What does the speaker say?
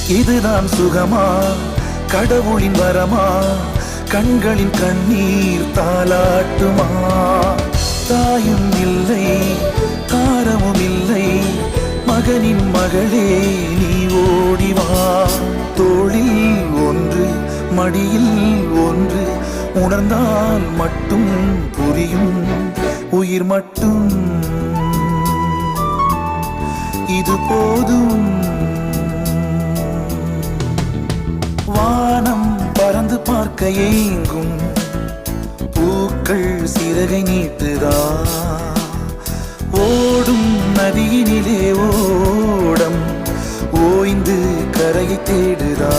இதுதான் சுகமா, கடவுளின் வரமா, கண்களின் கண்ணீர் தாலாட்டுமா? தாயும் இல்லை, தாரமும் இல்லை, மகனின் மகளே நீ ஓடிவா. தோளில் ஒன்று, மடியில் ஒன்று, உணர்ந்தால் மட்டும் புரியும் உயிர் மட்டும் இது போதும். வானம் பறந்து பார்க்க ஏங்கும், பூக்கள் சிறகை நீட்டுதா? ஓடும் நதியினிலே ஓடம் ஓய்ந்து கரையை தேடுதா?